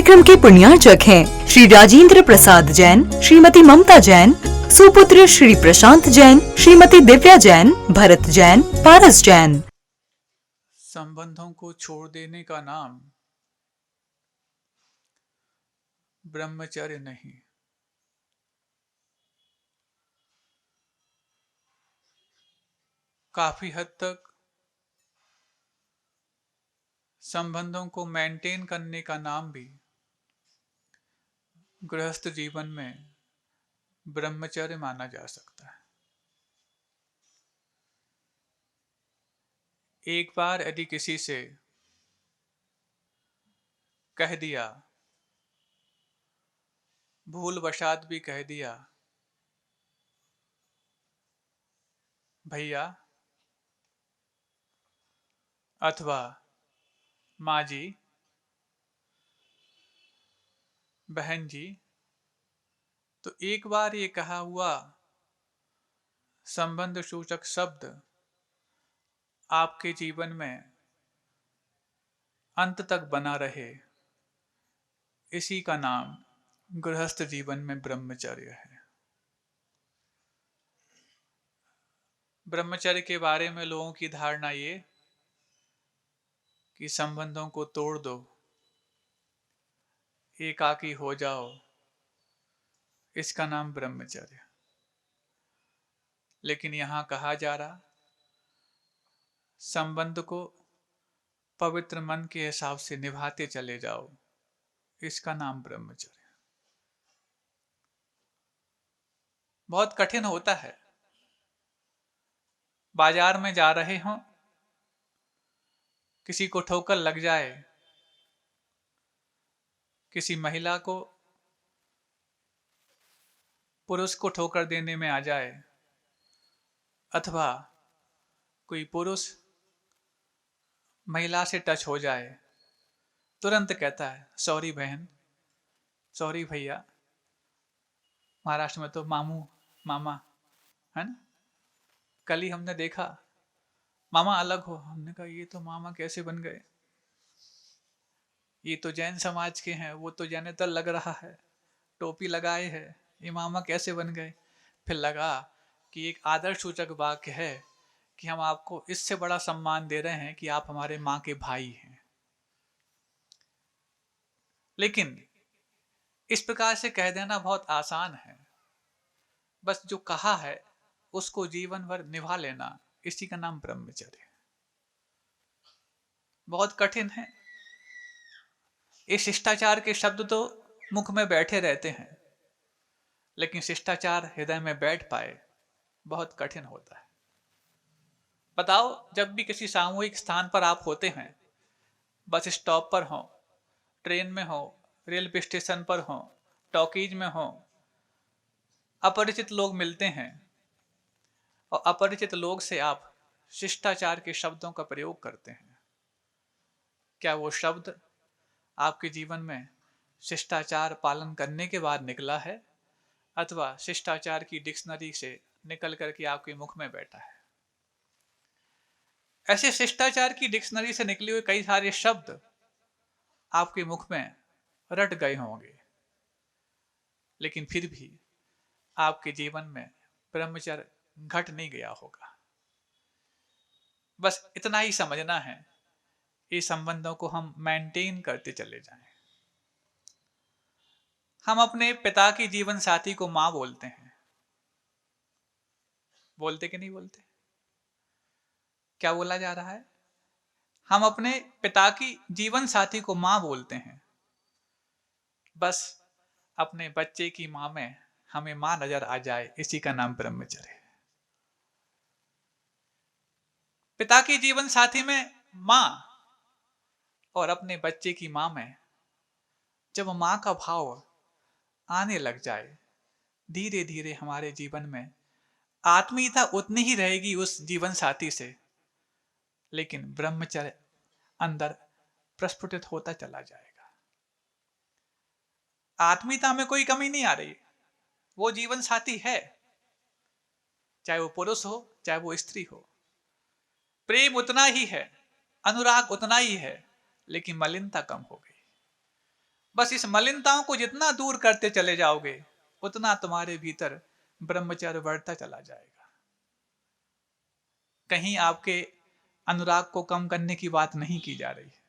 कार्यक्रम के पुण्यार्चक हैं श्री राजेंद्र प्रसाद जैन, श्रीमती ममता जैन, सुपुत्र श्री प्रशांत जैन, श्रीमती दिव्या जैन, भरत जैन, पारस जैन। संबंधों को छोड़ देने का नाम ब्रह्मचर्य नहीं। काफी हद तक संबंधों को मेंटेन करने का नाम भी गृहस्थ जीवन में ब्रह्मचर्य माना जा सकता है। एक बार यदि किसी से कह दिया, भूलवशात भी कह दिया, भैया अथवा माँ जी, बहन जी, तो एक बार ये कहा हुआ संबंध सूचक शब्द आपके जीवन में अंत तक बना रहे, इसी का नाम गृहस्थ जीवन में ब्रह्मचर्य है। ब्रह्मचर्य के बारे में लोगों की धारणा ये कि संबंधों को तोड़ दो, एकाकी हो जाओ, इसका नाम ब्रह्मचर्य। लेकिन यहां कहा जा रहा, संबंध को पवित्र मन के हिसाब से निभाते चले जाओ, इसका नाम ब्रह्मचर्य। बहुत कठिन होता है। बाजार में जा रहे हो, किसी को ठोकर लग जाए, किसी महिला को पुरुष को ठोकर देने में आ जाए, अथवा कोई पुरुष महिला से टच हो जाए, तुरंत कहता है सॉरी बहन, सॉरी भैया। महाराष्ट्र में तो मामू मामा है ना। कल ही हमने देखा, मामा अलग हो, हमने कहा ये तो मामा कैसे बन गए, ये तो जैन समाज के हैं, वो तो जैनेतर लग रहा है, टोपी लगाए है, ये मामा कैसे बन गए। फिर लगा कि एक आदर्श सूचक वाक्य है कि हम आपको इससे बड़ा सम्मान दे रहे हैं कि आप हमारे माँ के भाई हैं। लेकिन इस प्रकार से कह देना बहुत आसान है। बस जो कहा है उसको जीवन भर निभा लेना, इसी का नाम ब्रह्मचर्य। बहुत कठिन है। ये शिष्टाचार के शब्द तो मुख में बैठे रहते हैं, लेकिन शिष्टाचार हृदय में बैठ पाए बहुत कठिन होता है। बताओ, जब भी किसी सामूहिक स्थान पर आप होते हैं, बस स्टॉप पर हो, ट्रेन में हो, रेलवे स्टेशन पर हो, टॉकीज में हो, अपरिचित लोग मिलते हैं और अपरिचित लोग से आप शिष्टाचार के शब्दों का प्रयोग करते हैं। क्या वो शब्द आपके जीवन में शिष्टाचार पालन करने के बाद निकला है, अथवा शिष्टाचार की डिक्शनरी से निकल करके आपके मुख में बैठा है? ऐसे शिष्टाचार की डिक्शनरी से निकले हुए कई सारे शब्द आपके मुख में रट गए होंगे, लेकिन फिर भी आपके जीवन में ब्रह्मचर्य घट नहीं गया होगा। बस इतना ही समझना है, इस संबंधों को हम मेंटेन करते चले जाएं। हम अपने पिता की जीवन साथी को मां बोलते हैं, बोलते कि नहीं बोलते? क्या बोला जा रहा है? हम अपने पिता की जीवन साथी को मां बोलते हैं। बस अपने बच्चे की मां में हमें मां नजर आ जाए, इसी का नाम ब्रह्मचर्य है। पिता की जीवन साथी में मां और अपने बच्चे की मां में जब मां का भाव आने लग जाए, धीरे धीरे हमारे जीवन में आत्मीयता उतनी ही रहेगी उस जीवन साथी से, लेकिन ब्रह्मचर्य अंदर प्रस्फुटित होता चला जाएगा। आत्मीयता में कोई कमी नहीं आ रही। वो जीवन साथी है, चाहे वो पुरुष हो चाहे वो स्त्री हो। प्रेम उतना ही है, अनुराग उतना ही है, लेकिन मलिनता कम हो गई। बस इस मलिनताओं को जितना दूर करते चले जाओगे, उतना तुम्हारे भीतर ब्रह्मचर्य बढ़ता चला जाएगा। कहीं आपके अनुराग को कम करने की बात नहीं की जा रही है,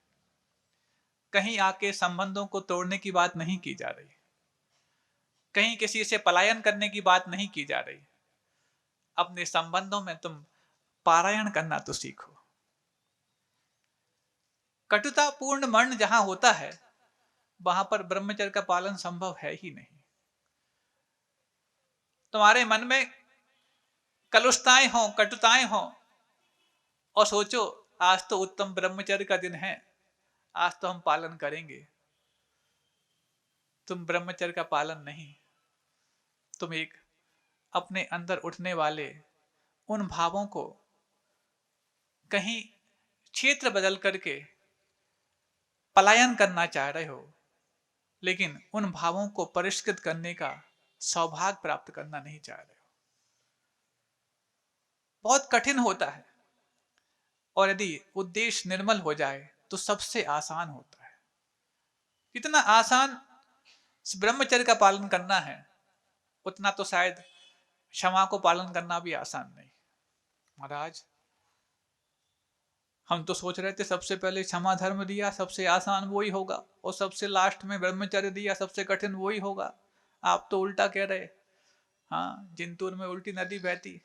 कहीं आपके संबंधों को तोड़ने की बात नहीं की जा रही, कहीं किसी से पलायन करने की बात नहीं की जा रही। अपने संबंधों में तुम पारायण करना तो सीखो। कटुतापूर्ण मन जहां होता है, वहां पर ब्रह्मचर्य का पालन संभव है ही नहीं। तुम्हारे मन में कलुषताएं हों, कटुताएं हों, और सोचो आज तो उत्तम ब्रह्मचर्य का दिन है, आज तो हम पालन करेंगे। तुम ब्रह्मचर्य का पालन नहीं, तुम एक अपने अंदर उठने वाले उन भावों को कहीं क्षेत्र बदल करके पलायन करना चाह रहे हो, लेकिन उन भावों को परिष्कृत करने का सौभाग्य प्राप्त करना नहीं चाह रहे हो। बहुत कठिन होता है, और यदि उद्देश्य निर्मल हो जाए तो सबसे आसान होता है। जितना आसान ब्रह्मचर्य का पालन करना है, उतना तो शायद क्षमा को पालन करना भी आसान नहीं। महाराज, हम तो सोच रहे थे सबसे पहले क्षमा धर्म दिया सबसे आसान वही होगा, और सबसे लास्ट में ब्रह्मचर्य दिया सबसे कठिन वही होगा। आप तो उल्टा कह रहे। हाँ, जिंतूर में उल्टी नदी बहती,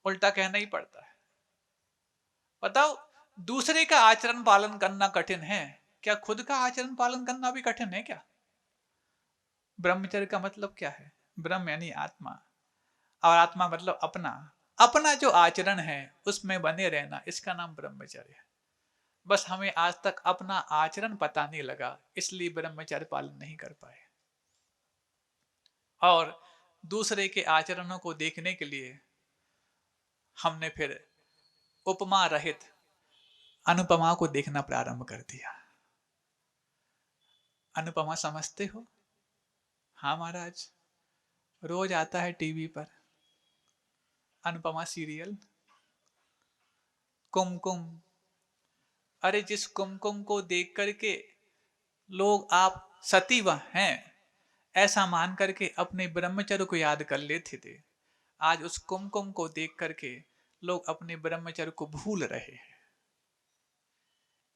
उल्टा कहना ही पड़ता है। बताओ, दूसरे का आचरण पालन करना कठिन है, क्या खुद का आचरण पालन करना भी कठिन है क्या? ब्रह्मचर्य का मतलब क्या है? ब्रह्म यानी आत्मा, और आत्मा मतलब अपना। अपना जो आचरण है उसमें बने रहना, इसका नाम ब्रह्मचर्य है। बस हमें आज तक अपना आचरण पता नहीं लगा, इसलिए ब्रह्मचर्य पालन नहीं कर पाए। और दूसरे के आचरणों को देखने के लिए हमने फिर उपमा रहित अनुपमा को देखना प्रारंभ कर दिया। अनुपमा समझते हो? हाँ महाराज, रोज आता है टीवी पर अनुपमा सीरियल। कुमकुम, अरे जिस कुमकुम को देख करके लोग आप सतीव हैं ऐसा मान करके अपने ब्रह्मचर्य को याद कर लेते थे, आज उस कुमकुम को देख करके लोग अपने ब्रह्मचर्य को भूल रहे हैं।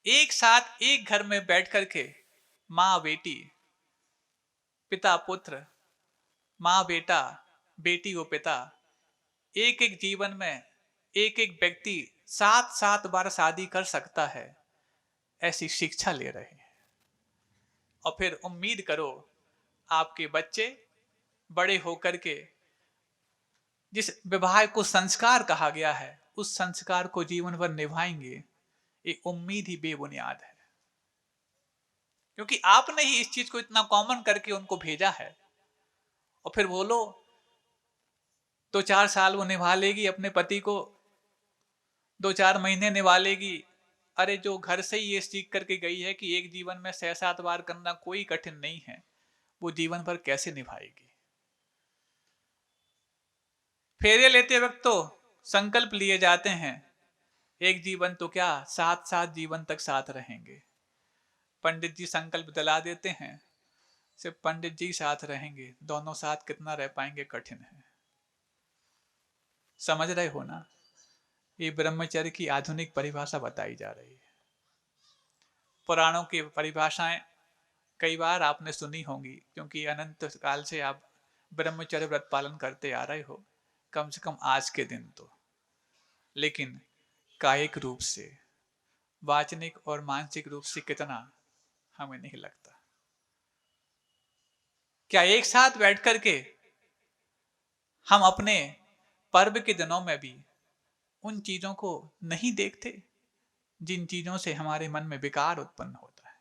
एक साथ एक घर में बैठ करके माँ बेटी, पिता पुत्र, माँ बेटा, बेटी व पिता, एक एक जीवन में एक एक व्यक्ति 7-7 बार शादी कर सकता है, ऐसी शिक्षा ले रहे हैं। और फिर उम्मीद करो आपके बच्चे बड़े होकर के जिस विवाह को संस्कार कहा गया है, उस संस्कार को जीवन भर निभाएंगे, ये उम्मीद ही बेबुनियाद है। क्योंकि आपने ही इस चीज को इतना कॉमन करके उनको भेजा है। और फिर बोलो 2-4 साल वो निभा लेगी अपने पति को, 2-4 महीने निभा लेगी। अरे जो घर से ही ये सीख करके गई है कि एक जीवन में 6-7 बार करना कोई कठिन नहीं है, वो जीवन भर कैसे निभाएगी? फेरे लेते वक्त तो संकल्प लिए जाते हैं, एक जीवन तो क्या 7-7 जीवन तक साथ रहेंगे। पंडित जी संकल्प दिला देते हैं, सिर्फ पंडित जी साथ रहेंगे, दोनों साथ कितना रह पाएंगे, कठिन है। समझ रहे हो ना? ये ब्रह्मचर्य की आधुनिक परिभाषा बताई जा रही है। पुराणों की परिभाषाएं कई बार आपने सुनी होंगी, क्योंकि अनंत काल से आप ब्रह्मचर्य व्रत पालन करते आ रहे हो, कम से कम आज के दिन तो। लेकिन कायिक रूप से, वाचनिक और मानसिक रूप से कितना, हमें नहीं लगता। क्या एक साथ बैठ करके हम अपने पर्व के दिनों में भी उन चीजों को नहीं देखते जिन चीजों से हमारे मन में विकार उत्पन्न होता है?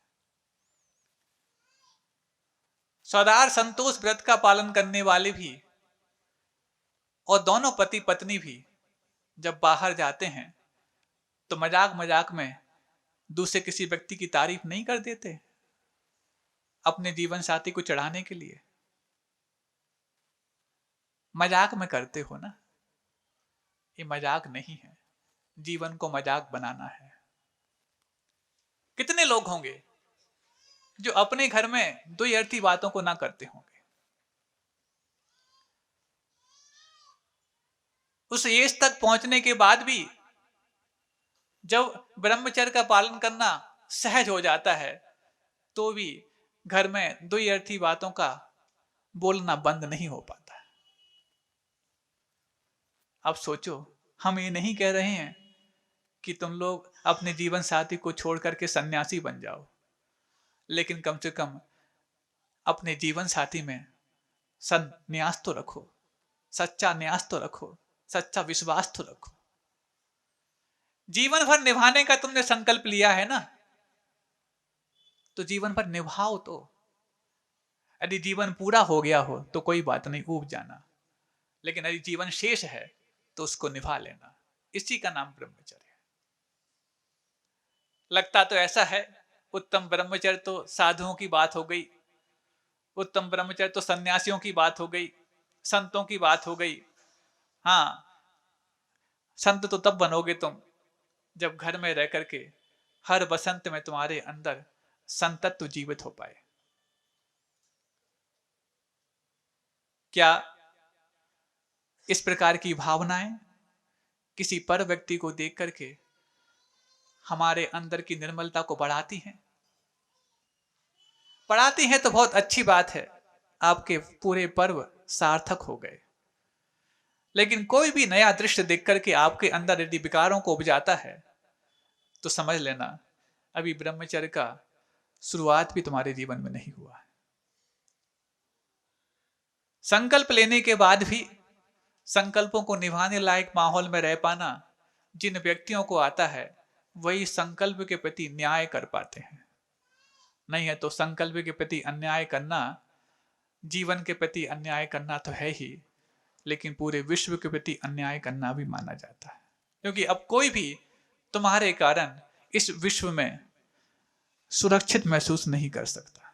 सदार संतोष व्रत का पालन करने वाले भी और दोनों पति पत्नी भी जब बाहर जाते हैं तो मजाक मजाक में दूसरे किसी व्यक्ति की तारीफ नहीं कर देते अपने जीवन साथी को चढ़ाने के लिए? मजाक में करते हो ना? ये मजाक नहीं है, जीवन को मजाक बनाना है। कितने लोग होंगे जो अपने घर में द्व्यर्थी बातों को ना करते होंगे। उस एज तक पहुंचने के बाद भी जब ब्रह्मचर्य का पालन करना सहज हो जाता है, तो भी घर में द्व्यर्थी बातों का बोलना बंद नहीं हो पाता है। अब सोचो, हम ये नहीं कह रहे हैं कि तुम लोग अपने जीवन साथी को छोड़ करके सन्यासी बन जाओ, लेकिन कम से कम अपने जीवन साथी में संन्यास तो रखो, सच्चा न्यास तो रखो, सच्चा विश्वास तो रखो। जीवन भर निभाने का तुमने संकल्प लिया है ना, तो जीवन भर निभाओ। तो यदि जीवन पूरा हो गया हो तो कोई बात नहीं, ऊब जाना, लेकिन यदि जीवन शेष है तो उसको निभा लेना। इसी का नाम ब्रह्मचर्य है। लगता तो ऐसा है उत्तम ब्रह्मचर्य तो साधुओं की बात हो गई, उत्तम ब्रह्मचर्य तो सन्यासियों की बात हो गई, संतों की बात हो गई। हाँ, संत तो तब बनोगे तुम जब घर में रह करके हर बसंत में तुम्हारे अंदर संतत्व जीवित हो पाए। क्या इस प्रकार की भावनाएं किसी पर व्यक्ति को देख करके हमारे अंदर की निर्मलता को बढ़ाती हैं? बढ़ाती हैं तो बहुत अच्छी बात है, आपके पूरे पर्व सार्थक हो गए। लेकिन कोई भी नया दृश्य देख करके आपके अंदर यदि विकारों को उपजाता है, तो समझ लेना अभी ब्रह्मचर्य का शुरुआत भी तुम्हारे जीवन में नहीं हुआ है। संकल्प लेने के बाद भी संकल्पों को निभाने लायक माहौल में रह पाना जिन व्यक्तियों को आता है, वही संकल्प के प्रति न्याय कर पाते हैं। नहीं है तो संकल्प के प्रति अन्याय करना जीवन के प्रति अन्याय करना तो है ही, लेकिन पूरे विश्व के प्रति अन्याय करना भी माना जाता है। क्योंकि अब कोई भी तुम्हारे कारण इस विश्व में सुरक्षित महसूस नहीं कर सकता।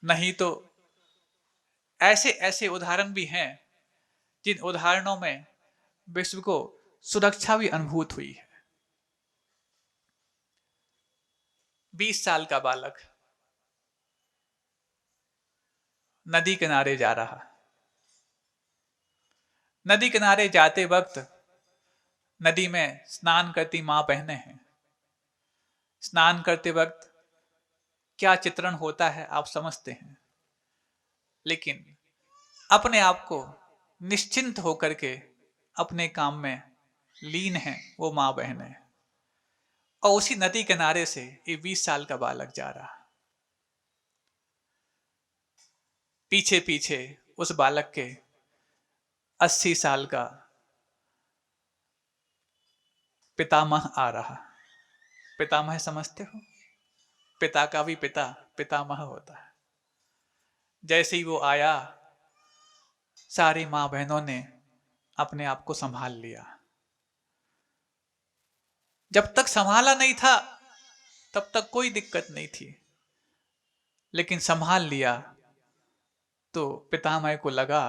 नहीं तो ऐसे ऐसे उदाहरण भी हैं जिन उदाहरणों में विश्व को सुरक्षा भी अनुभूत हुई है। 20 साल का बालक नदी किनारे जा रहा। नदी किनारे जाते वक्त नदी में स्नान करती मां बहनें हैं। स्नान करते वक्त क्या चित्रण होता है आप समझते हैं, लेकिन अपने आप को निश्चिंत होकर के अपने काम में लीन है वो मां बहनें। और उसी नदी किनारे से ये 20 साल का बालक जा रहा। पीछे पीछे उस बालक के 80 साल का पितामह आ रहा। पितामह समझते हो? पिता का भी पिता पितामह होता है। जैसे ही वो आया, सारी मां बहनों ने अपने आप को संभाल लिया। जब तक संभाला नहीं था तब तक कोई दिक्कत नहीं थी, लेकिन संभाल लिया तो पितामह को लगा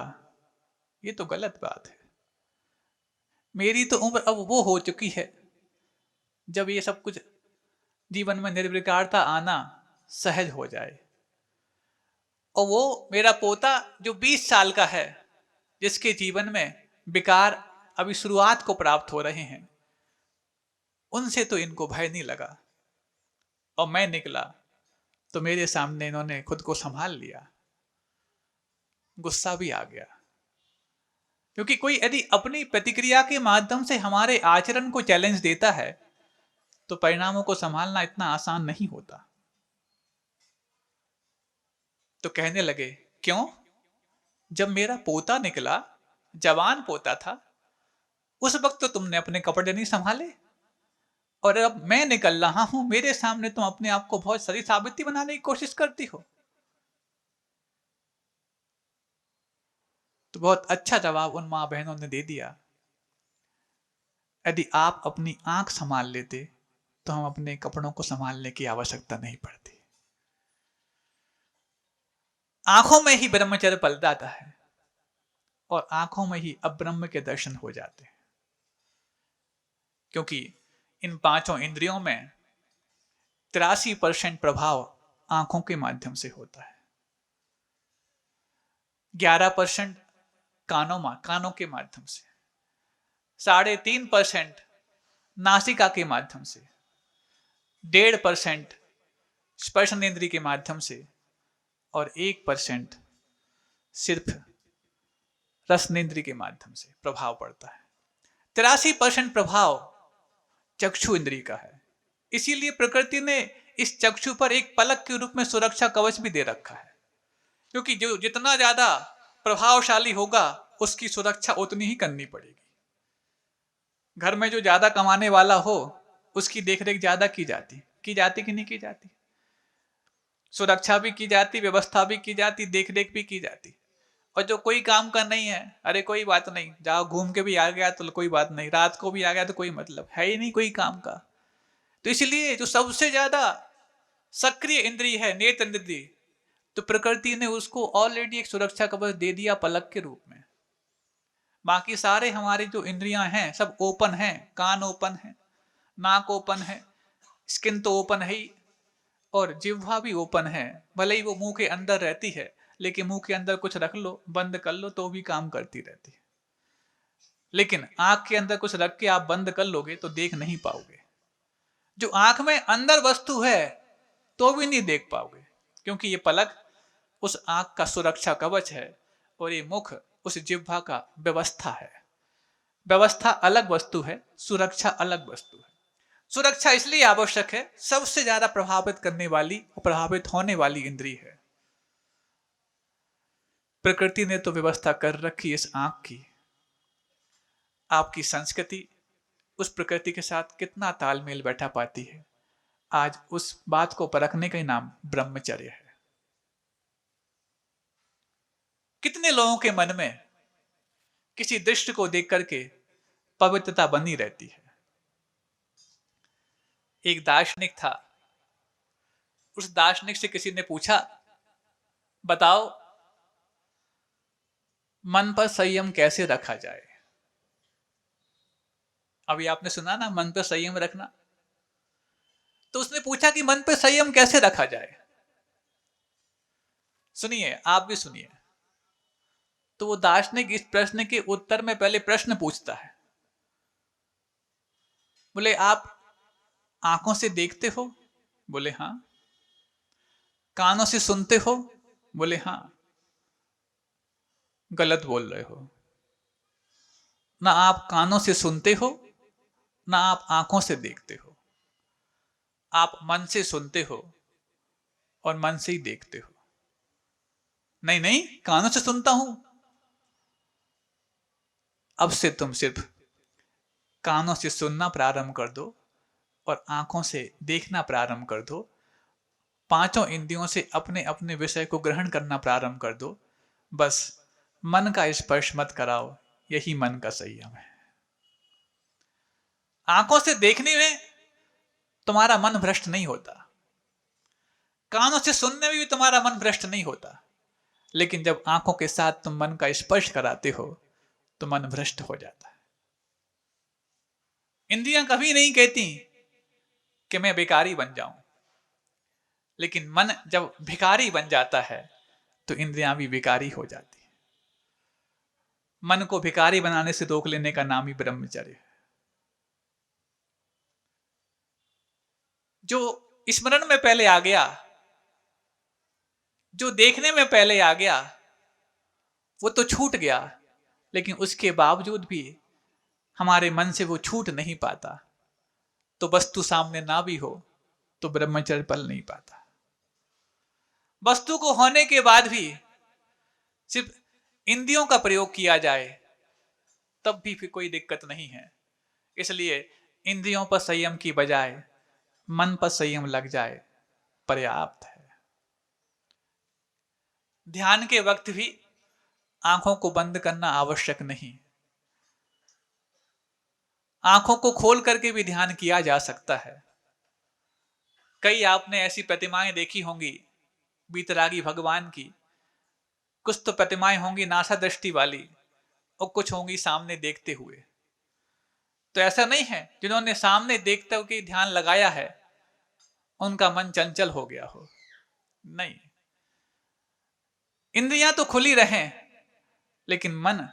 ये तो गलत बात है। मेरी तो उम्र अब वो हो चुकी है जब ये सब कुछ जीवन में निर्विकारता आना सहज हो जाए, और वो मेरा पोता जो 20 साल का है, जिसके जीवन में विकार अभी शुरुआत को प्राप्त हो रहे हैं, उनसे तो इनको भय नहीं लगा। और मैं निकला तो मेरे सामने इन्होंने खुद को संभाल लिया। गुस्सा भी आ गया, क्योंकि कोई यदि अपनी प्रतिक्रिया के माध्यम से हमारे आचरण को चैलेंज देता है तो परिणामों को संभालना इतना आसान नहीं होता। तो कहने लगे, क्यों? जब मेरा पोता निकला, जवान पोता था, उस वक्त तो तुमने अपने कपड़े नहीं संभाले, और अब मैं निकल रहा हूं, मेरे सामने तुम अपने आप को बहुत सही साबिती बनाने की कोशिश करती हो। तो बहुत अच्छा जवाब उन मां बहनों ने दे दिया। यदि आप अपनी आंख संभाल लेते तो हम अपने कपड़ों को संभालने की आवश्यकता नहीं पड़ती। आंखों में ही ब्रह्मचर्य पल जाता है और आंखों में ही अब्रह्म के दर्शन हो जाते हैं। क्योंकि इन पांचों इंद्रियों में 83% प्रभाव आंखों के माध्यम से होता है, 11% कानों के माध्यम से, 3.5% नासिका के माध्यम से, 1.5% स्पर्शनेंद्रिय के माध्यम से और 1% सिर्फ रसनेंद्रिय के माध्यम से प्रभाव पड़ता है। 83% प्रभाव चक्षु इंद्रिय का है। इसीलिए प्रकृति ने इस चक्षु पर एक पलक के रूप में सुरक्षा कवच भी दे रखा है, क्योंकि जो जितना ज्यादा प्रभावशाली होगा उसकी सुरक्षा उतनी ही करनी पड़ेगी। घर में जो ज्यादा कमाने वाला हो उसकी देखरेख ज्यादा की जाती कि नहीं की जाती, सुरक्षा भी की जाती, व्यवस्था भी की जाती, देखरेख भी की जाती। और जो कोई काम का नहीं है, अरे कोई बात नहीं, जाओ घूम के भी आ गया तो कोई बात नहीं, रात को भी आ गया तो कोई मतलब है ही नहीं कोई काम का। तो इसलिए जो सबसे ज्यादा सक्रिय इंद्रिय है नेत्र इंद्रिय, तो प्रकृति ने उसको ऑलरेडी एक सुरक्षा कवच दे दिया पलक के रूप में। बाकी सारे हमारे जो इंद्रियां हैं सब ओपन हैं, कान ओपन है, नाक ओपन है, स्किन तो ओपन है ही, और जिह्वा भी ओपन है। भले ही वो मुंह के अंदर रहती है, लेकिन मुंह के अंदर कुछ रख लो, बंद कर लो तो भी काम करती रहती है। लेकिन आंख के अंदर कुछ रख के आप बंद कर लोगे तो देख नहीं पाओगे। जो आंख में अंदर वस्तु है तो भी नहीं देख पाओगे, क्योंकि ये पलक उस आंख का सुरक्षा कवच है और ये मुख उस जिह्वा का व्यवस्था है। व्यवस्था अलग वस्तु है, सुरक्षा अलग वस्तु है। सुरक्षा इसलिए आवश्यक है, सबसे ज्यादा प्रभावित करने वाली और प्रभावित होने वाली इंद्रिय है। प्रकृति ने तो व्यवस्था कर रखी इस आंख की। आपकी संस्कृति उस प्रकृति के साथ कितना तालमेल बैठा पाती है, आज उस बात को परखने का नाम ब्रह्मचर्य है। कितने लोगों के मन में किसी दृश्य को देख करके पवित्रता बनी रहती है। एक दार्शनिक था, उस दार्शनिक से किसी ने पूछा, बताओ मन पर संयम कैसे रखा जाए। अभी आपने सुना ना, मन पर संयम रखना। तो उसने पूछा कि मन पर संयम कैसे रखा जाए। सुनिए, आप भी सुनिए। तो वो दार्शनिक इस प्रश्न के उत्तर में पहले प्रश्न पूछता है, बोले आप आंखों से देखते हो? बोले हां। कानों से सुनते हो? बोले हां। गलत बोल रहे हो। ना आप कानों से सुनते हो, ना आप आंखों से देखते हो। आप मन से सुनते हो और मन से ही देखते हो। नहीं नहीं, कानों से सुनता हूं। अब से तुम सिर्फ कानों से सुनना प्रारंभ कर दो और आंखों से देखना प्रारंभ कर दो। पांचों इंद्रियों से अपने अपने विषय को ग्रहण करना प्रारंभ कर दो। बस मन का स्पर्श मत कराओ, यही मन का संयम है। आंखों से देखने में तुम्हारा मन भ्रष्ट नहीं होता, कानों से सुनने में भी तुम्हारा मन भ्रष्ट नहीं होता, लेकिन जब आंखों के साथ तुम मन का स्पर्श कराते हो तो मन भ्रष्ट हो जाता है। इंद्रियां कभी नहीं कहती कि मैं भिखारी बन जाऊं, लेकिन मन जब भिखारी बन जाता है तो इंद्रियां भी भिखारी हो जाती है। मन को भिखारी बनाने से रोक लेने का नाम ही ब्रह्मचर्य है। जो स्मरण में पहले आ गया, जो देखने में पहले आ गया, वो तो छूट गया, लेकिन उसके बावजूद भी हमारे मन से वो छूट नहीं पाता। तो वस्तु सामने ना भी हो तो ब्रह्मचर्य पल नहीं पाता। वस्तु को होने के बाद भी सिर्फ इंद्रियों का प्रयोग किया जाए तब भी फिर कोई दिक्कत नहीं है। इसलिए इंद्रियों पर संयम की बजाय मन पर संयम लग जाए पर्याप्त है। ध्यान के वक्त भी आंखों को बंद करना आवश्यक नहीं, आंखों को खोल करके भी ध्यान किया जा सकता है। कई आपने ऐसी प्रतिमाएं देखी होंगी बीतरागी भगवान की। कुछ तो प्रतिमाएं होंगी नासा दृष्टि वाली और कुछ होंगी सामने देखते हुए। तो ऐसा नहीं है जिन्होंने सामने देखते हुए ध्यान लगाया है उनका मन चंचल हो गया हो। नहीं, इंद्रियां तो खुली रहें लेकिन मन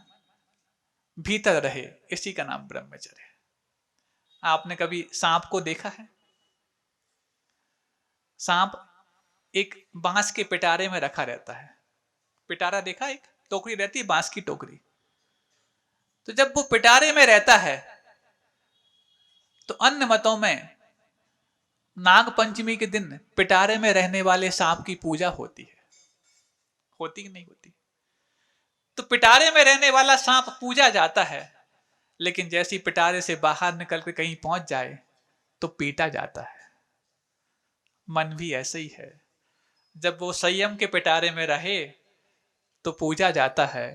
भीतर रहे, इसी का नाम ब्रह्मचर्य है। आपने कभी सांप को देखा है? सांप एक बांस के पिटारे में रखा रहता है। पिटारा देखा, एक टोकरी रहती है, बांस की टोकरी। तो जब वो पिटारे में रहता है तो अन्य मतों में नाग पंचमी के दिन पिटारे में रहने वाले सांप की पूजा होती है। होती कि नहीं होती? तो पिटारे में रहने वाला सांप पूजा जाता है, लेकिन जैसी पिटारे से बाहर निकल कर कहीं पहुंच जाए तो पीटा जाता है। मन भी ऐसे ही है, जब वो संयम के पिटारे में रहे तो पूजा जाता है,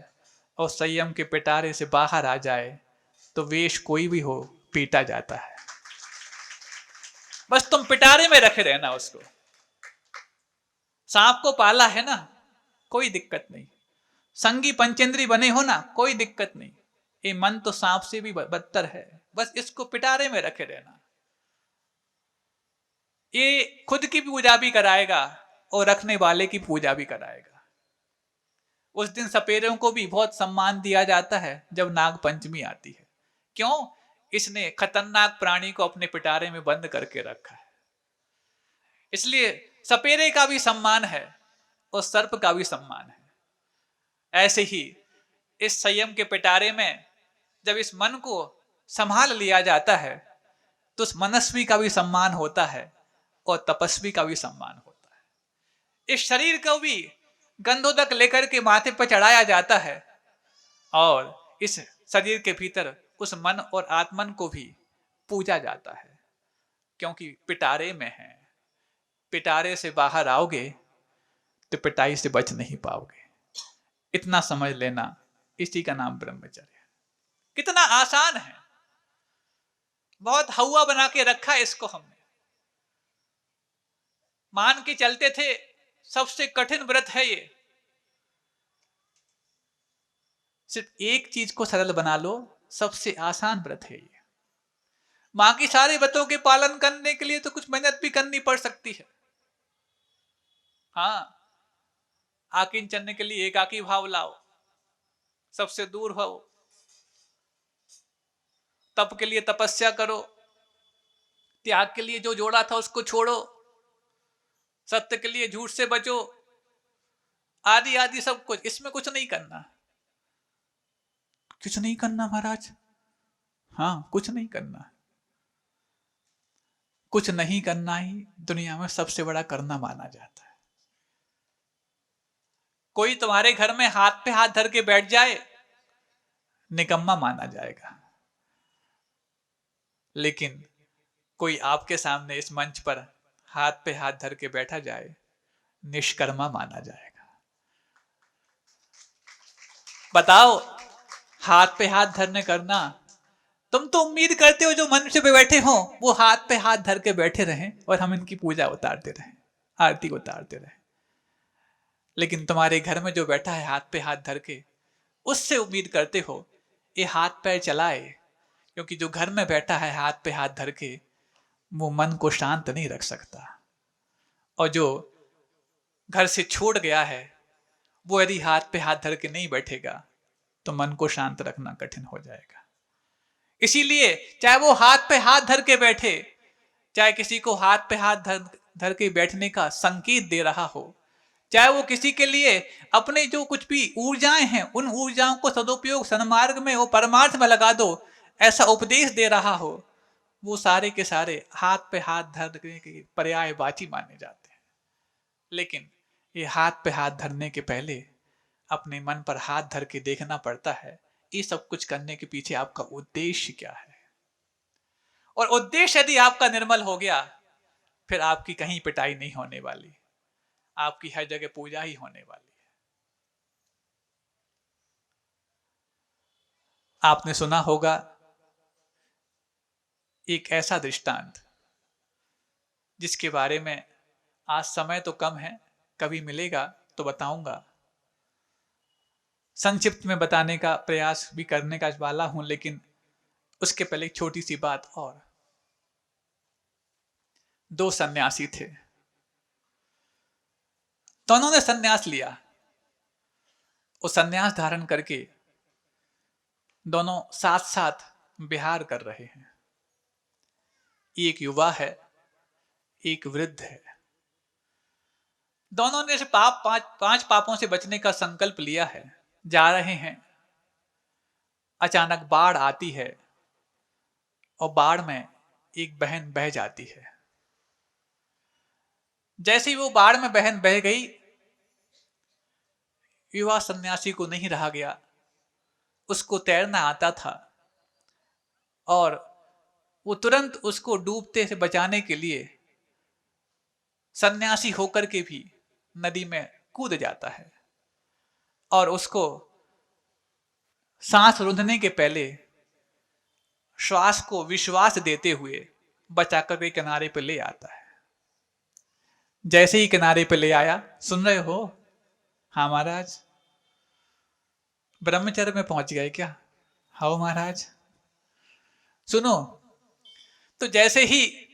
और संयम के पिटारे से बाहर आ जाए तो वेश कोई भी हो पीटा जाता है। बस तुम पिटारे में रखे रहना उसको। सांप को पाला है ना, कोई दिक्कत नहीं। संगी पंचेंद्री बने हो ना, कोई दिक्कत नहीं। ये मन तो सांप से भी बदतर है, बस इसको पिटारे में रखे रहना। ये खुद की पूजा भी कराएगा और रखने वाले की पूजा भी कराएगा। उस दिन सपेरों को भी बहुत सम्मान दिया जाता है जब नाग पंचमी आती है। क्यों? इसने खतरनाक प्राणी को अपने पिटारे में बंद करके रखा है, इसलिए सपेरे का भी सम्मान है और सर्प का भी सम्मान है। ऐसे ही इस संयम के पिटारे में जब इस मन को संभाल लिया जाता है तो उस मनस्वी का भी सम्मान होता है और तपस्वी का भी सम्मान होता है। इस शरीर को भी गंधोदक लेकर के माथे पर चढ़ाया जाता है और इस शरीर के भीतर उस मन और आत्मन को भी पूजा जाता है, क्योंकि पिटारे में है। पिटारे से बाहर आओगे तो पिटाई से बच नहीं पाओगे। इतना समझ लेना, इसी का नाम ब्रह्मचर्य है। कितना आसान है, बहुत हवा बना के रखा है इसको हमने। मान के चलते थे सबसे कठिन व्रत है ये। सिर्फ एक चीज को सरल बना लो, सबसे आसान व्रत है ये। बाकी सारे व्रतों के पालन करने के लिए तो कुछ मेहनत भी करनी पड़ सकती है। हाँ, आकिन चलने के लिए एकाकी भाव लाओ, सबसे दूर हो। तप के लिए तपस्या करो, त्याग के लिए जो जोड़ा था उसको छोड़ो, सत्य के लिए झूठ से बचो, आदि आदि सब कुछ। इसमें कुछ नहीं करना, कुछ नहीं करना महाराज। हाँ, कुछ नहीं करना। कुछ नहीं करना ही दुनिया में सबसे बड़ा करना माना जाता है। कोई तुम्हारे घर में हाथ पे हाथ धर के बैठ जाए, निकम्मा माना जाएगा। लेकिन कोई आपके सामने इस मंच पर हाथ पे हाथ धर के बैठा जाए, निष्कर्मा माना जाएगा। बताओ, हाथ पे हाथ धरने करना, तुम तो उम्मीद करते हो जो मंच पे बैठे हो वो हाथ पे हाथ धर के बैठे रहें और हम इनकी पूजा उतारते रहें, आरती उतारते रहें। लेकिन तुम्हारे घर में जो बैठा है हाथ पे हाथ धर के, उससे उम्मीद करते हो ये हाथ पैर चलाए, क्योंकि जो घर में बैठा है हाथ पे हाथ धर के वो मन को शांत नहीं रख सकता, और जो घर से छोड़ गया है वो यदि हाथ पे हाथ धर के नहीं बैठेगा तो मन को शांत रखना कठिन हो जाएगा। इसीलिए चाहे वो हाथ पे हाथ धर के बैठे, चाहे किसी को हाथ पे हाथ धर के बैठने का संकेत दे रहा हो, चाहे वो किसी के लिए अपने जो कुछ भी ऊर्जाएं हैं उन ऊर्जाओं को सदुपयोग सन्मार्ग में वो परमार्थ में लगा दो, ऐसा उपदेश दे रहा हो, वो सारे के सारे हाथ पे हाथ धरने के पर्यायवाची माने जाते हैं। लेकिन ये हाथ पे हाथ धरने के पहले अपने मन पर हाथ धर के देखना पड़ता है, ये सब कुछ करने के पीछे आपका उद्देश्य क्या है। और उद्देश्य यदि आपका निर्मल हो गया, फिर आपकी कहीं पिटाई नहीं होने वाली, आपकी हर जगह पूजा ही होने वाली है। आपने सुना होगा एक ऐसा दृष्टांत जिसके बारे में आज समय तो कम है, कभी मिलेगा तो बताऊंगा। संक्षिप्त में बताने का प्रयास भी करने का वाला हूं, लेकिन उसके पहले एक छोटी सी बात और। दो सन्यासी थे, दोनों ने सन्यास लिया। वो सन्यास धारण करके दोनों साथ साथ विहार कर रहे हैं। एक युवा है, एक वृद्ध है। दोनों ने पांच पापों से बचने का संकल्प लिया है। जा रहे हैं, अचानक बाढ़ आती है और बाढ़ में एक बहन बह जाती है। जैसे ही वो बाढ़ में बहन बह गई, युवा सन्यासी को नहीं रहा गया। उसको तैरना आता था और वो तुरंत उसको डूबते से बचाने के लिए सन्यासी होकर के भी नदी में कूद जाता है और उसको सांस रुंधने के पहले श्वास को विश्वास देते हुए बचा करके किनारे पर ले आता है। जैसे ही किनारे पर ले आया, सुन रहे हो? हाँ महाराज। ब्रह्मचर्य में पहुंच गए क्या? हाँ महाराज। सुनो, तो जैसे ही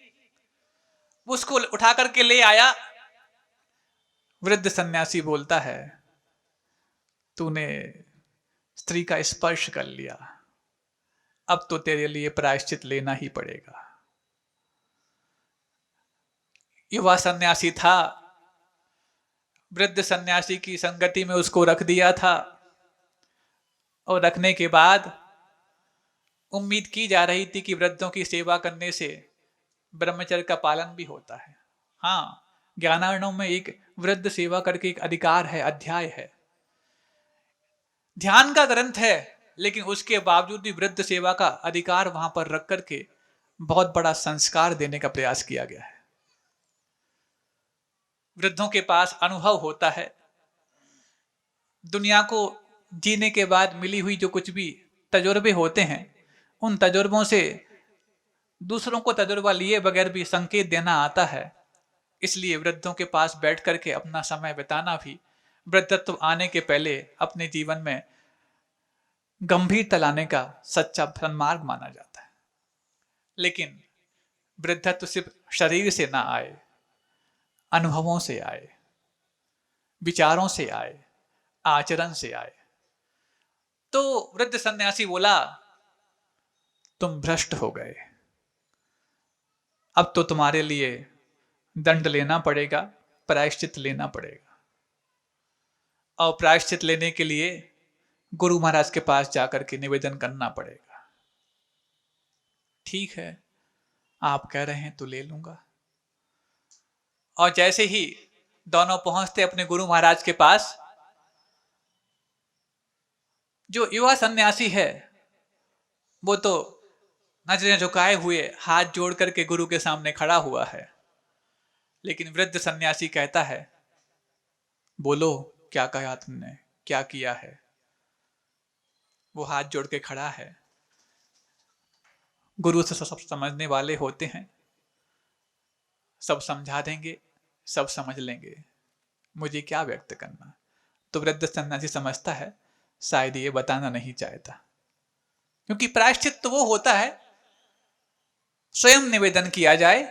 उसको उठा करके ले आया, वृद्ध सन्यासी बोलता है, तूने स्त्री का स्पर्श कर लिया, अब तो तेरे लिए प्रायश्चित लेना ही पड़ेगा। युवा सन्यासी था, वृद्ध सन्यासी की संगति में उसको रख दिया था और रखने के बाद उम्मीद की जा रही थी कि वृद्धों की सेवा करने से ब्रह्मचर्य का पालन भी होता है। हाँ, ज्ञानार्णव में एक वृद्ध सेवा करके एक अधिकार है, अध्याय है, ध्यान का ग्रंथ है, लेकिन उसके बावजूद भी वृद्ध सेवा का अधिकार वहां पर रख करके बहुत बड़ा संस्कार देने का प्रयास किया गया है। वृद्धों के पास अनुभव होता है, दुनिया को जीने के बाद मिली हुई जो कुछ भी तजुर्बे होते हैं, उन तजुर्बों से दूसरों को तजुर्बा लिए बगैर भी संकेत देना आता है। इसलिए वृद्धों के पास बैठ करके अपना समय बिताना भी वृद्धत्व आने के पहले अपने जीवन में गंभीरता लाने का सच्चा सन्मार्ग माना जाता है। लेकिन वृद्धत्व सिर्फ शरीर से ना आए, अनुभवों से आए, विचारों से आए, आचरण से आए। तो वृद्ध सन्यासी बोला, तुम भ्रष्ट हो गए, अब तो तुम्हारे लिए दंड लेना पड़ेगा, प्रायश्चित लेना पड़ेगा। और प्रायश्चित लेने के लिए गुरु महाराज के पास जाकर के निवेदन करना पड़ेगा। ठीक है, आप कह रहे हैं तो ले लूंगा। और जैसे ही दोनों पहुंचते अपने गुरु महाराज के पास, जो युवा सन्यासी है वो तो नजरें झुकाए हुए हाथ जोड़ करके गुरु के सामने खड़ा हुआ है। लेकिन वृद्ध सन्यासी कहता है, बोलो क्या कहा तुमने, क्या किया है? वो हाथ जोड़ के खड़ा है। गुरु से सब समझने वाले होते हैं, सब समझा देंगे, सब समझ लेंगे, मुझे क्या व्यक्त करना। तो वृद्ध सन्यासी समझता है शायद ये बताना नहीं चाहता, क्योंकि प्रायश्चित तो वो होता है स्वयं निवेदन किया जाए,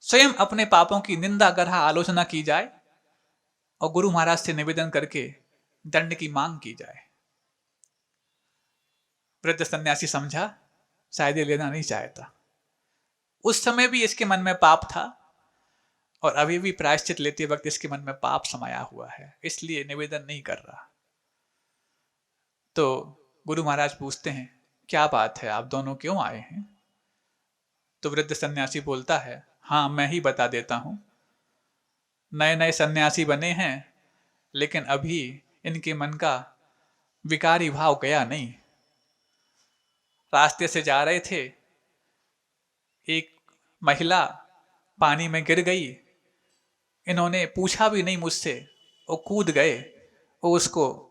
स्वयं अपने पापों की निंदा गरहा आलोचना की जाए और गुरु महाराज से निवेदन करके दंड की मांग की जाए। वृद्ध सन्यासी समझा शायद ये लेना नहीं चाहता। उस समय भी इसके मन में पाप था और अभी भी प्रायश्चित लेते वक्त इसके मन में पाप समाया हुआ है, इसलिए निवेदन नहीं कर रहा। तो गुरु महाराज पूछते हैं, क्या बात है, आप दोनों क्यों आए हैं? तो वृद्ध सन्यासी बोलता है, हाँ मैं ही बता देता हूं, नए नए सन्यासी बने हैं, लेकिन अभी इनके मन का विकारी भाव गया नहीं। रास्ते से जा रहे थे, एक महिला पानी में गिर गई, इन्होंने पूछा भी नहीं मुझसे, वो कूद गए, वो उसको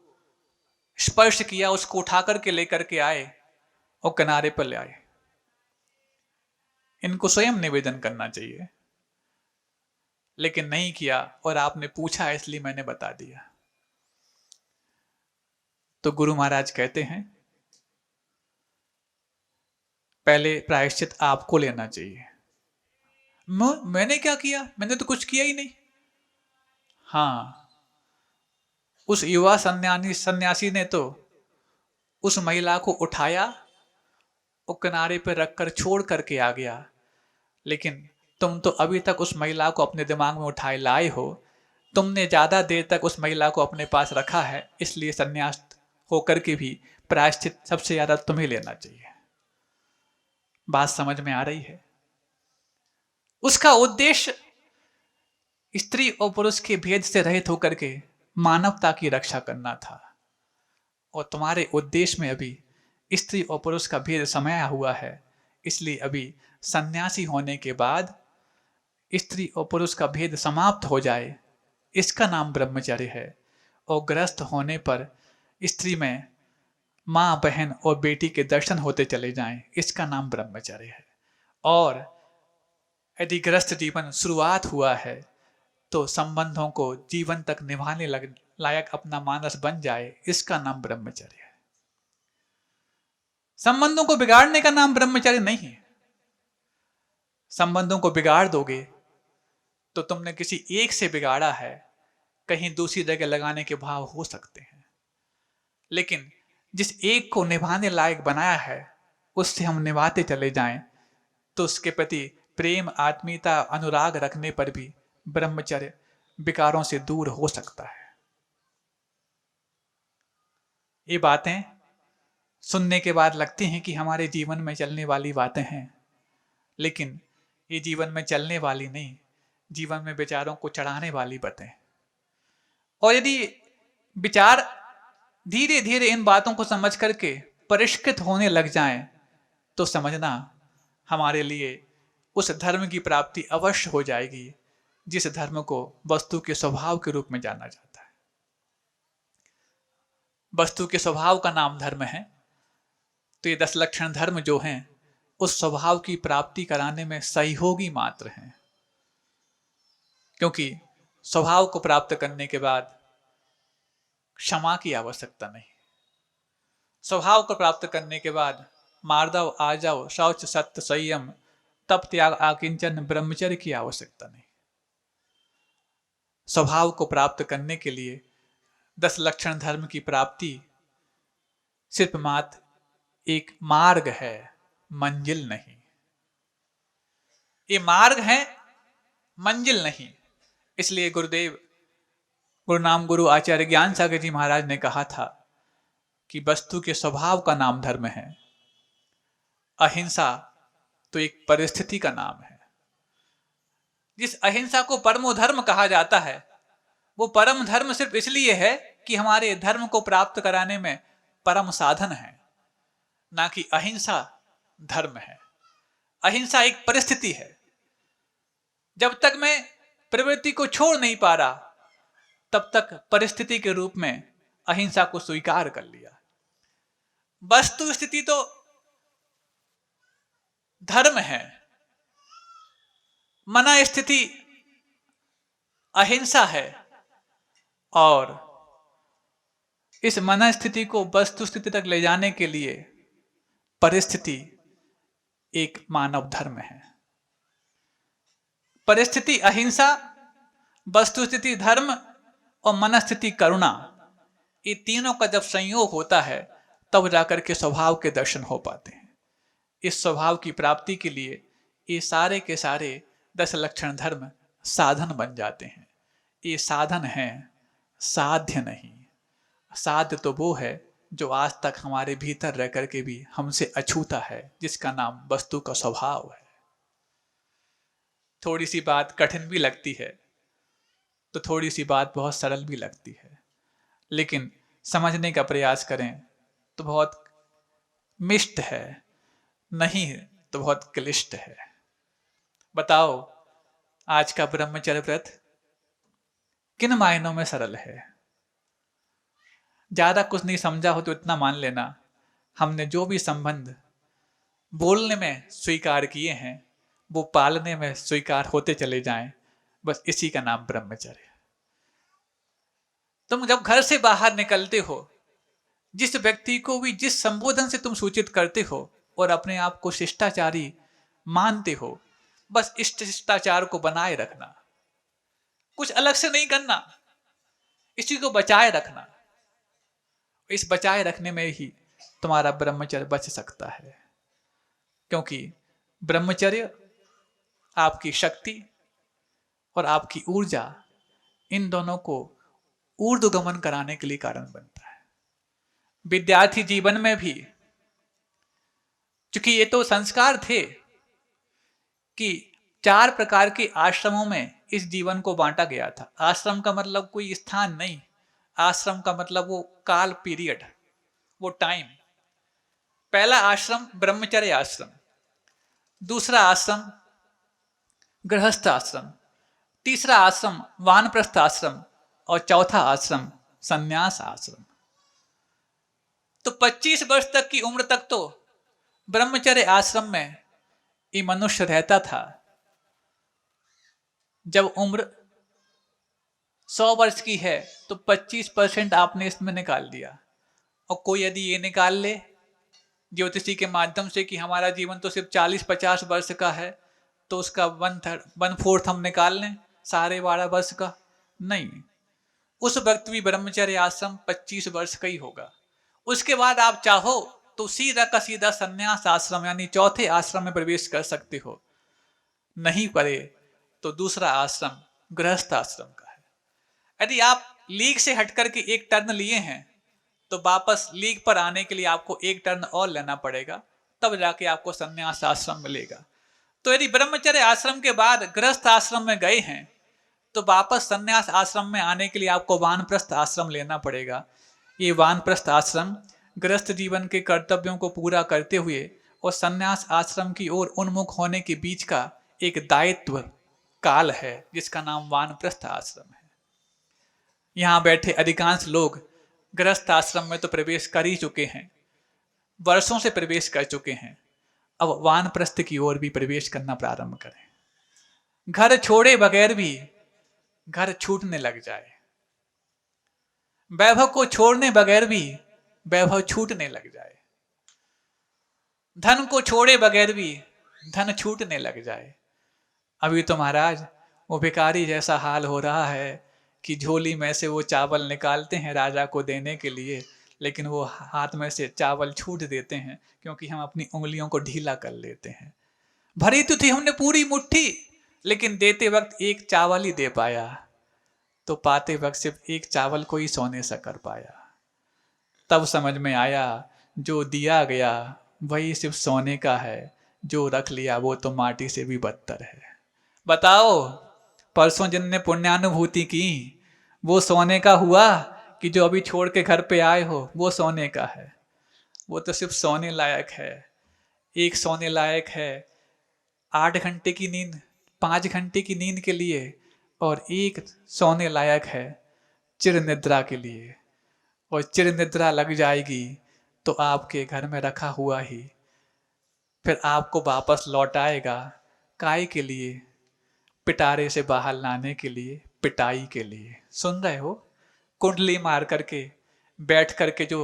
स्पर्श किया, उसको उठा करके लेकर के आए और किनारे पर ले आए। इनको स्वयं निवेदन करना चाहिए, लेकिन नहीं किया और आपने पूछा इसलिए मैंने बता दिया। तो गुरु महाराज कहते हैं, पहले प्रायश्चित आपको लेना चाहिए, मैंने क्या किया, मैंने तो कुछ किया ही नहीं। हाँ, उस युवा सन्यासी ने तो उस महिला को उठाया और किनारे पर रखकर छोड़ करके आ गया, लेकिन तुम तो अभी तक उस महिला को अपने दिमाग में उठाए लाए हो। तुमने ज्यादा देर तक उस महिला को अपने पास रखा है, इसलिए सन्यास होकर के भी प्रायश्चित सबसे ज्यादा तुम्हें लेना चाहिए। बात समझ में आ रही है? उसका उद्देश्य स्त्री और पुरुष के भेद से रहित होकर के मानवता की रक्षा करना था, और तुम्हारे उद्देश्य में अभी स्त्री और पुरुष का भेद समाया हुआ है। इसलिए अभी सन्यासी होने के बाद स्त्री और पुरुष का भेद समाप्त हो जाए, इसका नाम ब्रह्मचर्य है। और गृहस्थ होने पर स्त्री में माँ, बहन और बेटी के दर्शन होते चले जाएं, इसका नाम ब्रह्मचर्य है। और यदि गृहस्थ जीवन शुरुआत हुआ है तो संबंधों को जीवन तक निभाने लायक अपना मानस बन जाए, इसका नाम ब्रह्मचर्य है। संबंधों को बिगाड़ने का नाम ब्रह्मचर्य नहीं है। संबंधों को बिगाड़ दोगे तो तुमने किसी एक से बिगाड़ा है, कहीं दूसरी जगह लगाने के भाव हो सकते हैं, लेकिन जिस एक को निभाने लायक बनाया है उससे हम निभाते चले जाएं तो उसके प्रति प्रेम, आत्मीयता, अनुराग रखने पर भी ब्रह्मचर्य विकारों से दूर हो सकता है। ये बातें सुनने के बाद लगती हैं कि हमारे जीवन में चलने वाली बातें हैं, लेकिन ये जीवन में चलने वाली नहीं, जीवन में विचारों को चढ़ाने वाली बातें। और यदि विचार धीरे धीरे इन बातों को समझ करके परिष्कृत होने लग जाएं, तो समझना हमारे लिए उस धर्म की प्राप्ति अवश्य हो जाएगी जिस धर्म को वस्तु के स्वभाव के रूप में जाना जाता है। वस्तु के स्वभाव का नाम धर्म है, तो ये 10 लक्षण धर्म जो हैं उस स्वभाव की प्राप्ति कराने में सहयोगी मात्र हैं, क्योंकि स्वभाव को प्राप्त करने के बाद क्षमा की आवश्यकता नहीं। स्वभाव को प्राप्त करने के बाद मार्दव, आजव, शौच, सत्य, संयम, तप, त्याग, आकिंचन, ब्रह्मचर्य की आवश्यकता नहीं। स्वभाव को प्राप्त करने के लिए 10 लक्षण धर्म की प्राप्ति सिर्फ मात्र एक मार्ग है, मंजिल नहीं। ये मार्ग है, मंजिल नहीं। इसलिए गुरुनाम गुरु आचार्य ज्ञान सागर जी महाराज ने कहा था कि वस्तु के स्वभाव का नाम धर्म है, अहिंसा तो एक परिस्थिति का नाम है। जिस अहिंसा को परमो धर्म कहा जाता है, वो परम धर्म सिर्फ इसलिए है कि हमारे धर्म को प्राप्त कराने में परम साधन है, ना कि अहिंसा धर्म है। अहिंसा एक परिस्थिति है। जब तक मैं प्रवृत्ति को छोड़ नहीं पा रहा, तब तक परिस्थिति के रूप में अहिंसा को स्वीकार कर लिया। वस्तु स्थिति तो धर्म है, मना स्थिति अहिंसा है, और इस मना स्थिति को वस्तु स्थिति तक ले जाने के लिए परिस्थिति एक मानव धर्म है। परिस्थिति अहिंसा, वस्तु स्थिति धर्म और मनस्थिति करुणा, ये तीनों का जब संयोग होता है तब जाकर के स्वभाव के दर्शन हो पाते हैं। इस स्वभाव की प्राप्ति के लिए ये सारे के सारे 10 लक्षण धर्म साधन बन जाते हैं। ये साधन है, साध्य नहीं। साध्य तो वो है जो आज तक हमारे भीतर रह करके भी हमसे अछूता है, जिसका नाम वस्तु का स्वभाव है। थोड़ी सी बात कठिन भी लगती है तो थोड़ी सी बात बहुत सरल भी लगती है, लेकिन समझने का प्रयास करें तो बहुत मिष्ट है, नहीं तो बहुत क्लिष्ट है। बताओ, आज का ब्रह्मचर्य व्रत किन मायनों में सरल है? ज्यादा कुछ नहीं समझा हो तो इतना मान लेना, हमने जो भी संबंध बोलने में स्वीकार किए हैं वो पालने में स्वीकार होते चले जाएं, बस इसी का नाम ब्रह्मचर्य है। तुम जब घर से बाहर निकलते हो, जिस व्यक्ति को भी जिस संबोधन से तुम सूचित करते हो और अपने आप को शिष्टाचारी मानते हो, बस इस शिष्टाचार को बनाए रखना, कुछ अलग से नहीं करना, इसी को बचाए रखना। इस बचाए रखने में ही तुम्हारा ब्रह्मचर्य बच सकता है, क्योंकि ब्रह्मचर्य आपकी शक्ति और आपकी ऊर्जा, इन दोनों को ऊर्ध्वगमन कराने के लिए कारण बनता है। विद्यार्थी जीवन में भी, क्योंकि ये तो संस्कार थे कि 4 प्रकार के आश्रमों में इस जीवन को बांटा गया था। आश्रम का मतलब कोई स्थान नहीं, आश्रम का मतलब वो काल पीरियड, वो टाइम। पहला आश्रम ब्रह्मचर्य आश्रम, दूसरा आश्रम गृहस्थ आश्रम, तीसरा आश्रम वानप्रस्थ आश्रम और चौथा आश्रम संन्यास आश्रम। तो 25 वर्ष तक की उम्र तक तो ब्रह्मचर्य आश्रम में ये मनुष्य रहता था। जब उम्र 100 वर्ष की है तो 25% आपने इसमें निकाल दिया। और कोई यदि ये निकाल ले ज्योतिषी के माध्यम से कि हमारा जीवन तो सिर्फ 40-50 वर्ष का है, तो उसका 1/4 हम निकाल लें साढ़े 12 वर्ष का, नहीं, उस वक्त भी ब्रह्मचर्य आश्रम 25 वर्ष का ही होगा। उसके बाद आप चाहो तो सीधा का सीधा संन्यास आश्रम यानी चौथे आश्रम में प्रवेश कर सकते हो, नहीं करे तो दूसरा आश्रम गृहस्थ आश्रम का है। यदि आप लीग से हटकर के एक टर्न लिए हैं तो वापस लीग पर आने के लिए आपको एक टर्न और लेना पड़ेगा, तब जाके आपको संन्यास आश्रम मिलेगा। तो यदि ब्रह्मचर्य आश्रम के बाद गृहस्थ आश्रम में गए हैं तो वापस संन्यास आश्रम में आने के लिए आपको वानप्रस्थ आश्रम लेना पड़ेगा। ये वानप्रस्थ आश्रम गृहस्थ जीवन के कर्तव्यों को पूरा करते हुए और संन्यास आश्रम की ओर उन्मुख होने के बीच का एक दायित्व काल है, जिसका नाम वानप्रस्थ आश्रम है। यहाँ बैठे अधिकांश लोग गृहस्थ आश्रम में तो प्रवेश कर ही चुके हैं, वर्षों से प्रवेश कर चुके हैं। अब वानप्रस्थ की ओर भी प्रवेश करना प्रारंभ करें। घर छोड़े बगैर भी घर छूटने लग जाए, वैभव को छोड़ने बगैर भी वैभव छूटने लग जाए, धन को छोड़े बगैर भी धन छूटने लग जाए। अभी तो महाराज वो भिखारी जैसा हाल हो रहा है कि झोली में से वो चावल निकालते हैं राजा को देने के लिए, लेकिन वो हाथ में से चावल छूट देते हैं क्योंकि हम अपनी उंगलियों को ढीला कर लेते हैं। भरी तो थी हमने पूरी मुट्ठी, लेकिन देते वक्त एक चावल ही दे पाया, तो पाते वक्त सिर्फ एक चावल को ही सोने से कर पाया। तब समझ में आया जो दिया गया वही सिर्फ सोने का है, जो रख लिया वो तो माटी से भी बदतर है। बताओ, परसों जिनने पुण्यानुभूति की वो सोने का हुआ कि जो अभी छोड़ के घर पे आए हो वो सोने का है? वो तो सिर्फ सोने लायक है। एक सोने लायक है 8 घंटे की नींद, 5 घंटे की नींद के लिए, और एक सोने लायक है चिर निद्रा के लिए। और चिर निद्रा लग जाएगी तो आपके घर में रखा हुआ ही फिर आपको वापस लौटाएगा। काय के लिए? पिटारे से बाहर लाने के लिए, पिटाई के लिए। सुन रहे हो? कुंडली मार करके बैठ करके जो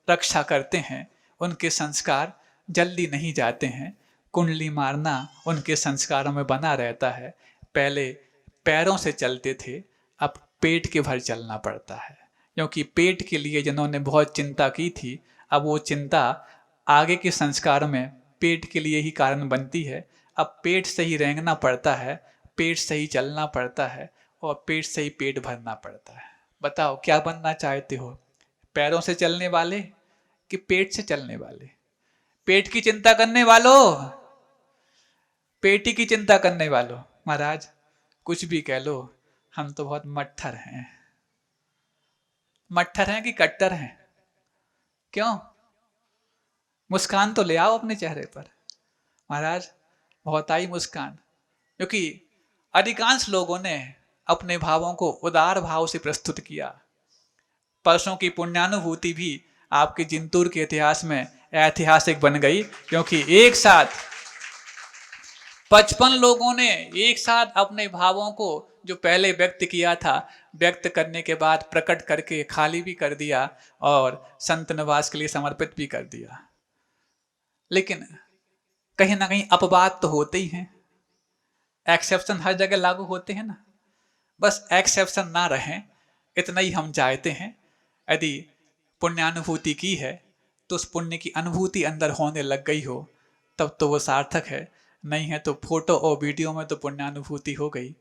रक्षा करते हैं उनके संस्कार जल्दी नहीं जाते हैं। कुंडली मारना उनके संस्कारों में बना रहता है। पहले पैरों से चलते थे, अब पेट के भर चलना पड़ता है, क्योंकि पेट के लिए जिन्होंने बहुत चिंता की थी, अब वो चिंता आगे के संस्कार में पेट के लिए ही कारण बनती है। अब पेट से ही रेंगना पड़ता है, पेट से ही चलना पड़ता है और पेट से ही पेट भरना पड़ता है। बताओ क्या बनना चाहते हो, पैरों से चलने वाले कि पेट से चलने वाले? पेट की चिंता करने वालों, पेटी की चिंता करने वालों। महाराज कुछ भी कह लो, हम तो बहुत मट्ठर हैं। मट्ठर हैं कि कट्टर हैं? क्यों? मुस्कान तो ले आओ अपने चेहरे पर। महाराज बहुत आई मुस्कान, क्योंकि अधिकांश लोगों ने अपने भावों को उदार भाव से प्रस्तुत किया। परसों की पुण्यानुभूति भी आपके जिंतूर के इतिहास में ऐतिहासिक बन गई, क्योंकि एक साथ 55 लोगों ने एक साथ अपने भावों को जो पहले व्यक्त किया था, व्यक्त करने के बाद प्रकट करके खाली भी कर दिया और संत निवास के लिए समर्पित भी कर दिया। लेकिन कहीं ना कहीं अपवाद तो होते ही हैं। एक्सेप्शन हर जगह लागू होते हैं ना, बस एक्सेप्शन ना रहें, इतना ही हम चाहते हैं। यदि पुण्यानुभूति की है तो उस पुण्य की अनुभूति अंदर होने लग गई हो तब तो वो सार्थक है, नहीं है तो फोटो और वीडियो में तो पुण्यानुभूति हो गई,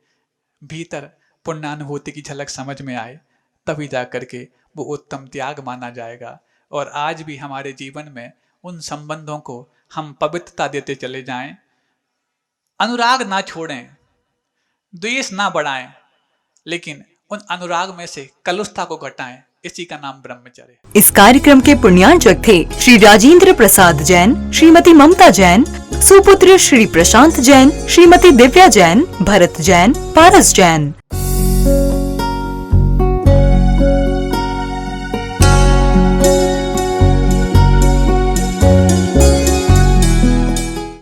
भीतर पुण्यानुभूति की झलक समझ में आए तभी जा करके वो उत्तम त्याग माना जाएगा। और आज भी हमारे जीवन में उन संबंधों को हम पवित्रता देते चले जाएं, अनुराग ना छोड़ें, द्वेष ना बढ़ाएं, लेकिन उन अनुराग में से कलुषता को घटाएं। इसी का नाम ब्रह्मचर्य। इस कार्यक्रम के पुण्यार्चक थे श्री राजेंद्र प्रसाद जैन, श्रीमती ममता जैन, सुपुत्र श्री प्रशांत जैन, श्रीमती दिव्या जैन, भरत जैन, पारस जैन।